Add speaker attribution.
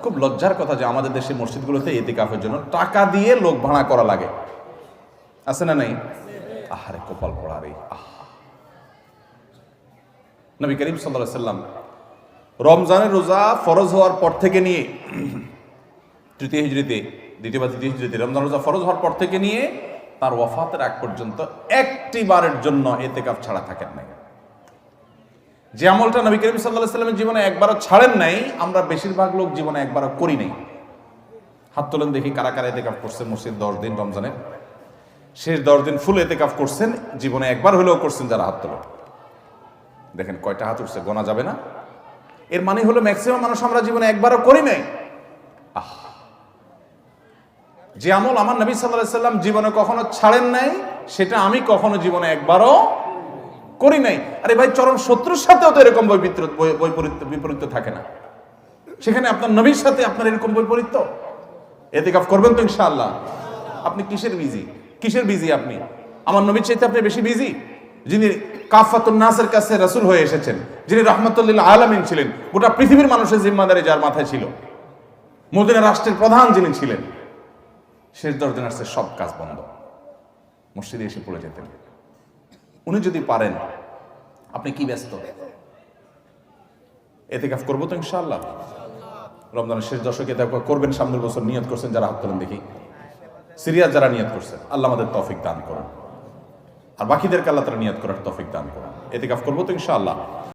Speaker 1: খুব লজ্জার কথা যে আমাদের দেশে মসজিদগুলোতে ইতিকাফের জন্য টাকা দিয়ে লোক ভাড়া করা লাগে, আছে না নাই? আহারে কপাল পড়া রে। নবী করিম সাল্লাল্লাহু আলাইহি সাল্লাম রমজানের রোজা ফরজ হওয়ার পর থেকে নিয়ে তৃতীয় হিজরিতে, দ্বিতীয় বা তৃতীয় হিজরিতে রমজান রোজা ফরজ হওয়ার পর থেকে নিয়ে তার ওয়াফাতের আগ পর্যন্ত একটি বারের জন্য ইতিকাফ ছাড়া থাকেন নাই। যে আমলটা নবী করিম সাল্লাল্লাহু আলাইহি সাল্লামের জীবনে একবারও ছাড়েন নাই, আমরা বেশিরভাগ লোক জীবনে একবারও করি নাই। হাত তোলেন দেখি কারা কারা ইতিকাফ করছেন মসজিদ 10 দিন রমজানের শেষ 10 দিন ফুল ইতিকাফ করছেন, জীবনে একবার হলেও করছেন যারা হাত তোলেন। দেখেন কয়টা হাত উঠছে, গোনা যাবে না। এর মানে হলো ম্যাক্সিমাম মানুষ আমরা জীবনে একবারও করি নাই। যে আমল আমার নবী সাল্লাল্লাহু আলাইহি সাল্লাম জীবনে কখনো ছাড়েন নাই, সেটা আমি কখনো জীবনে একবারও করি নাই। আরে ভাই, চরম শত্রুর সাথেও তো এরকম বিপরীত থাকে না, সেখানে আপনার নবীর সাথে আপনার এরকম বৈপরীত্য। ইতিকাফ করবেন তো ইনশাআল্লাহ? আপনি কিসের বিজি? আপনি আমার নবীর চাইতে আপনি বেশি বিজি, যিনি কাফাতুন নাসের কাছে রাসূল হয়ে এসেছেন, যিনি রাহমাতুল লিল আলামিন ছিলেন, গোটা পৃথিবীর মানুষের জিম্মাদারি যার মাথায় ছিল, মদিনা রাষ্ট্রের প্রধান যিনি ছিলেন, শেষ 10 দিন আসছে সব কাজ বন্ধ, মসজিদে এসে পড়ে যেতেন। উনি যদি পারেন, আপনি কি ব্যস্ত? ইতিকাফ করবো তো ইনশাআল্লাহ। রমজানের শেষ দশকে করবেন, সামনের বছর নিয়ত করছেন যারা হাত তোলেন দেখি, সিরিয়াস যারা নিয়ত করছেন, আল্লাহ আমাদের তৌফিক দান করুন, আর বাকিদেরকে আল্লাহ তাআলা নিয়ত করার তৌফিক দান করুন। ইতিকাফ করবো তো ইনশাআল্লাহ।